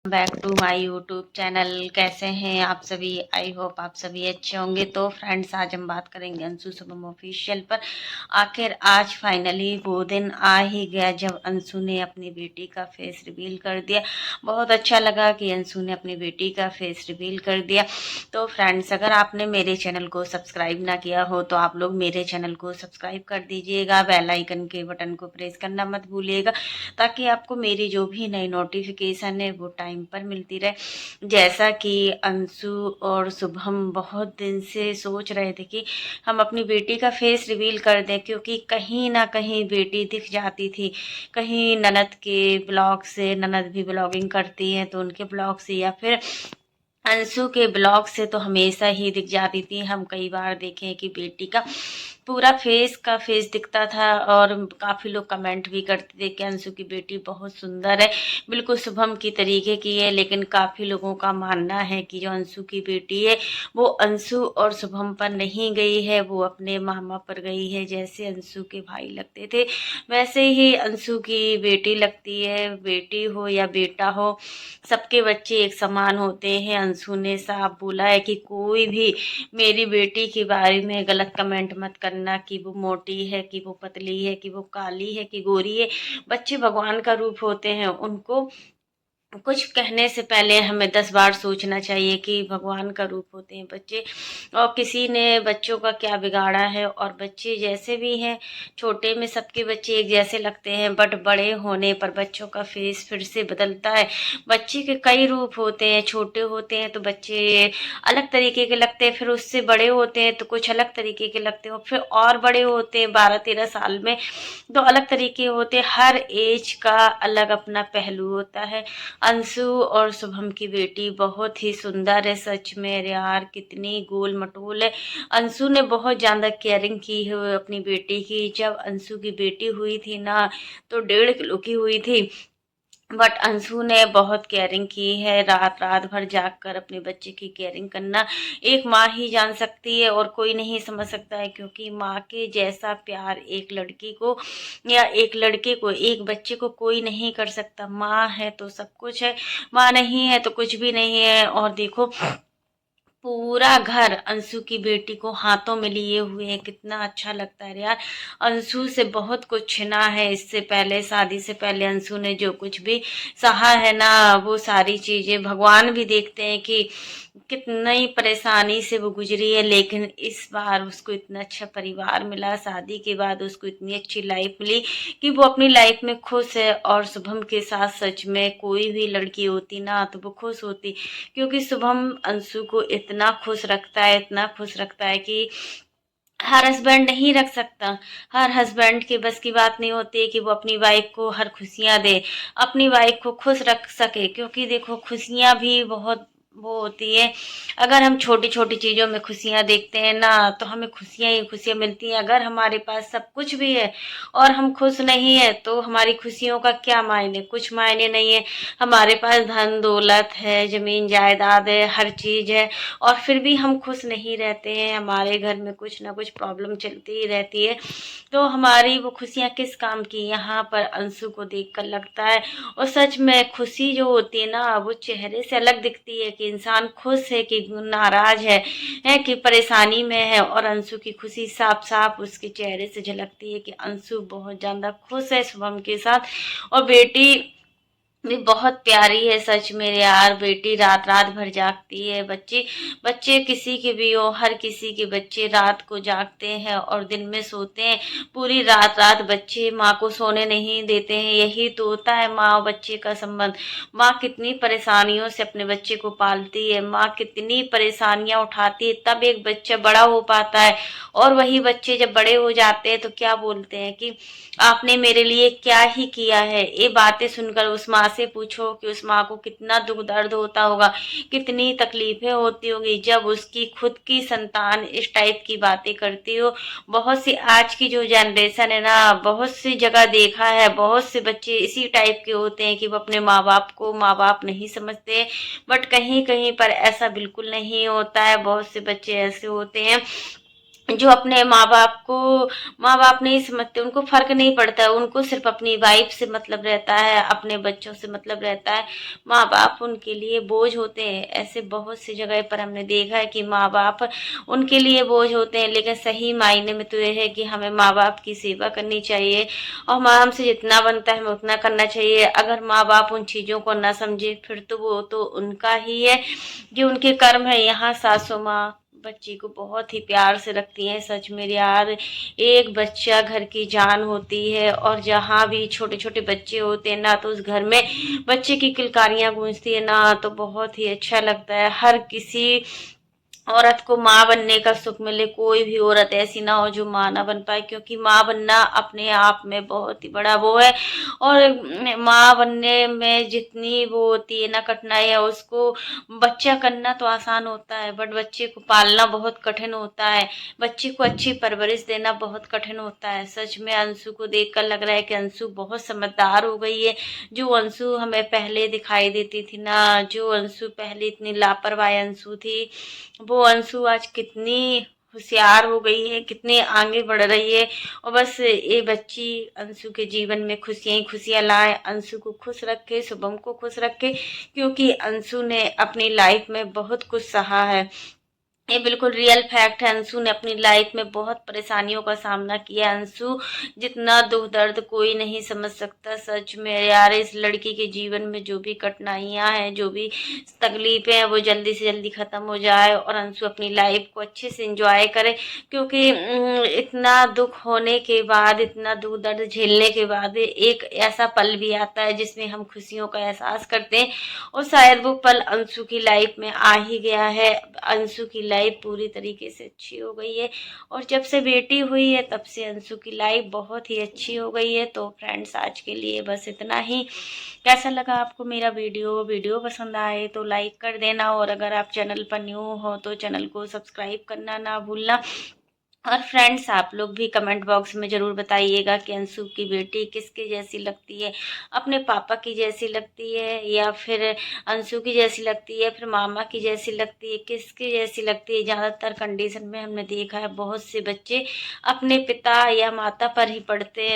Back to my YouTube channel. कैसे हैं आप सभी? आई होप आप सभी अच्छे होंगे। तो फ्रेंड्स, आज हम बात करेंगे अंशु शुभम ऑफिशियल पर। आखिर आज फाइनली वो दिन आ ही गया जब अंशु ने अपनी बेटी का फेस रिवील कर दिया। बहुत अच्छा लगा कि अंशु ने अपनी बेटी का फेस रिवील कर दिया। तो फ्रेंड्स, अगर आपने मेरे चैनल को सब्सक्राइब ना किया हो तो आप लोग मेरे चैनल को सब्सक्राइब कर दीजिएगा। बेल आइकन के बटन को प्रेस करना मत भूलिएगा, ताकि आपको मेरी जो भी नई नोटिफिकेशन है वो टाइम पर मिलती रहे। जैसा कि अंशु और शुभम बहुत दिन से सोच रहे थे कि हम अपनी बेटी का फेस रिवील कर दें, क्योंकि कहीं ना कहीं बेटी दिख जाती थी। कहीं ननद के ब्लॉग से, ननद भी ब्लॉगिंग करती हैं तो उनके ब्लॉग से, या फिर अंशु के ब्लॉग से तो हमेशा ही दिख जाती थी। हम कई बार देखे कि बेटी का पूरा फेस दिखता था, और काफ़ी लोग कमेंट भी करते थे कि अंशु की बेटी बहुत सुंदर है, बिल्कुल शुभम की तरीके की है। लेकिन काफ़ी लोगों का मानना है कि जो अंशु की बेटी है वो अंशु और शुभम पर नहीं गई है, वो अपने मामा पर गई है। जैसे अंशु के भाई लगते थे वैसे ही अंशु की बेटी लगती है। बेटी हो या बेटा हो, सबके बच्चे एक समान होते हैं। अंशु ने साफ बोला है कि कोई भी मेरी बेटी के बारे में गलत कमेंट मत करना कि वो मोटी है, कि वो पतली है, कि वो काली है, कि गोरी है। बच्चे भगवान का रूप होते हैं, उनको कुछ कहने से पहले हमें 10 बार सोचना चाहिए कि भगवान का रूप होते हैं बच्चे, और किसी ने बच्चों का क्या बिगाड़ा है। और बच्चे जैसे भी हैं, छोटे में सबके बच्चे एक जैसे लगते हैं, बट बड़े होने पर बच्चों का फेस फिर से बदलता है। बच्चे के कई रूप होते हैं। छोटे होते हैं तो बच्चे अलग तरीके के लगते हैं, फिर उससे बड़े होते हैं तो कुछ अलग तरीके के लगते हैं, फिर और बड़े होते हैं 12-13 साल में तो अलग तरीके होते हैं। हर एज का अलग अपना पहलू होता है। अंशु और शुभम की बेटी बहुत ही सुंदर है। सच में यार, कितनी गोल मटोल है। अंशु ने बहुत ज्यादा केयरिंग की है अपनी बेटी की। जब अंशु की बेटी हुई थी ना, तो 1.5 किलो की हुई थी, बट अंशु ने बहुत केयरिंग की है। रात रात भर जागकर अपने बच्चे की केयरिंग करना एक माँ ही जान सकती है, और कोई नहीं समझ सकता है। क्योंकि माँ के जैसा प्यार एक लड़की को या एक लड़के को, एक बच्चे को कोई नहीं कर सकता। माँ है तो सब कुछ है, माँ नहीं है तो कुछ भी नहीं है। और देखो, पूरा घर अंशु की बेटी को हाथों में लिए हुए है। कितना अच्छा लगता है यार। अंशु से बहुत कुछ छिना है। इससे पहले, शादी से पहले अंशु ने जो कुछ भी सहा है ना, वो सारी चीजें भगवान भी देखते हैं कि कितनी परेशानी से वो गुजरी है। लेकिन इस बार उसको इतना अच्छा परिवार मिला, शादी के बाद उसको इतनी अच्छी लाइफ मिली कि वो अपनी लाइफ में खुश है। और शुभम के साथ सच में कोई भी लड़की होती ना तो वो खुश होती, क्योंकि शुभम अंशु को इतना खुश रखता है, इतना खुश रखता है कि हर हस्बैंड नहीं रख सकता। हर हस्बैंड के बस की बात नहीं होती कि वो अपनी वाइफ को हर खुशियां दे, अपनी वाइफ को खुश रख सके। क्योंकि देखो, खुशियां भी बहुत वो होती है। अगर हम छोटी छोटी चीजों में खुशियां देखते हैं ना, तो हमें खुशियां ही खुशियां मिलती हैं। अगर हमारे पास सब कुछ भी है और हम खुश नहीं है, तो हमारी खुशियों का क्या मायने? कुछ मायने नहीं है। हमारे पास धन दौलत है, जमीन जायदाद है, हर चीज है, और फिर भी हम खुश नहीं रहते हैं। हमारे घर में कुछ ना कुछ प्रॉब्लम चलती ही रहती है, तो हमारी वो खुशियाँ किस काम की? यहाँ पर अंशु को देखकर लगता है। और सच में खुशी जो होती है ना, वो चेहरे से अलग दिखती है कि इंसान खुश है कि नाराज है कि परेशानी में है। और अंशु की खुशी साफ साफ उसके चेहरे से झलकती है कि अंशु बहुत ज्यादा खुश है शुभम के साथ। और बेटी भी बहुत प्यारी है। सच में यार, बेटी रात रात भर जागती है। बच्चे बच्चे किसी के भी हो, हर किसी के बच्चे रात को जागते हैं और दिन में सोते हैं। पूरी रात रात बच्चे माँ को सोने नहीं देते हैं। यही तो होता है माँ और बच्चे का संबंध। माँ कितनी परेशानियों से अपने बच्चे को पालती है, माँ कितनी परेशानियां उठाती है, तब एक बच्चा बड़ा हो पाता है। और वही बच्चे जब बड़े हो जाते हैं तो क्या बोलते हैं कि आपने मेरे लिए क्या ही किया है। ये बातें सुनकर उस माँ से पूछो कि उस माँ को कितना दुख दर्द होता होगा, कितनी तकलीफें होती होगी जब उसकी खुद की संतान इस टाइप की बातें करती हो। बहुत सी आज की जो जनरेशन है ना, बहुत सी जगह देखा है, बहुत से बच्चे इसी टाइप के होते हैं कि वो अपने माँ बाप को माँ बाप नहीं समझते। बट कहीं कहीं पर ऐसा बिल्कुल नहीं होता है। बहुत से बच्चे ऐसे होते हैं जो अपने माँ बाप नहीं समझते, उनको फर्क नहीं पड़ता है, उनको सिर्फ अपनी वाइफ से मतलब रहता है, अपने बच्चों से मतलब रहता है। माँ बाप उनके लिए बोझ होते हैं। ऐसे बहुत सी जगह पर हमने देखा है कि माँ बाप उनके लिए बोझ होते हैं, लेकिन सही मायने में तो यह है कि हमें माँ बाप की सेवा करनी चाहिए और माँ हमसे जितना बनता है हमें उतना करना चाहिए। अगर माँ बाप उन चीज़ों को ना समझे फिर तो वो तो उनका ही है, ये उनके कर्म है। यहाँ सासू माँ बच्ची को बहुत ही प्यार से रखती हैं। सच में यार, एक बच्चा घर की जान होती है, और जहाँ भी छोटे छोटे बच्चे होते हैं ना, तो उस घर में बच्चे की किलकारियां गूंजती है ना, तो बहुत ही अच्छा लगता है। हर किसी औरत को माँ बनने का सुख मिले, कोई भी औरत ऐसी ना हो जो माँ ना बन पाए, क्योंकि माँ बनना अपने आप में बहुत ही बड़ा वो है। और माँ बनने में जितनी वो होती है ना कठिनाई है, उसको बच्चा करना तो आसान होता है, बट बच्चे को पालना बहुत कठिन होता है। बच्चे को अच्छी परवरिश देना बहुत कठिन होता है। सच में अंशु को देखकर लग रहा है कि अंशु बहुत समझदार हो गई है। जो अंशु हमें पहले दिखाई देती थी ना, जो अंशु पहले इतनी लापरवाह अंशु थी, वो अंशु आज कितनी होशियार हो गई है, कितनी आगे बढ़ रही है। और बस ये बच्ची अंशु के जीवन में खुशियां ही खुशियां लाए, अंशु को खुश रखे, शुभम को खुश रखे, क्योंकि अंशु ने अपनी लाइफ में बहुत कुछ सहा है। ये बिल्कुल रियल फैक्ट है। अंशु ने अपनी लाइफ में बहुत परेशानियों का सामना किया। अंशु जितना दुख दर्द कोई नहीं समझ सकता। सच में यार, इस लड़की के जीवन में जो भी कठिनाइयां हैं, जो भी तकलीफें हैं, वो जल्दी से जल्दी खत्म हो जाए और अंशु अपनी लाइफ को अच्छे से एंजॉय करे। क्योंकि इतना दुख होने के बाद, इतना दुख दर्द झेलने के बाद एक ऐसा पल भी आता है जिसमें हम खुशियों का एहसास करते हैं, और शायद वो पल अंशु की लाइफ में आ ही गया है। अंशु की लाइफ पूरी तरीके से अच्छी हो गई है, और जब से बेटी हुई है तब से अंशु की लाइफ बहुत ही अच्छी हो गई है। तो फ्रेंड्स, आज के लिए बस इतना ही। कैसा लगा आपको मेरा वीडियो पसंद आए तो लाइक कर देना, और अगर आप चैनल पर न्यू हो तो चैनल को सब्सक्राइब करना ना भूलना। और फ्रेंड्स, आप लोग भी कमेंट बॉक्स में ज़रूर बताइएगा कि अंशु की बेटी किसकी जैसी लगती है, अपने पापा की जैसी लगती है, या फिर अंशु की जैसी लगती है, फिर मामा की जैसी लगती है, किसकी जैसी लगती है। ज़्यादातर कंडीशन में हमने देखा है बहुत से बच्चे अपने पिता या माता पर ही पढ़ते हैं।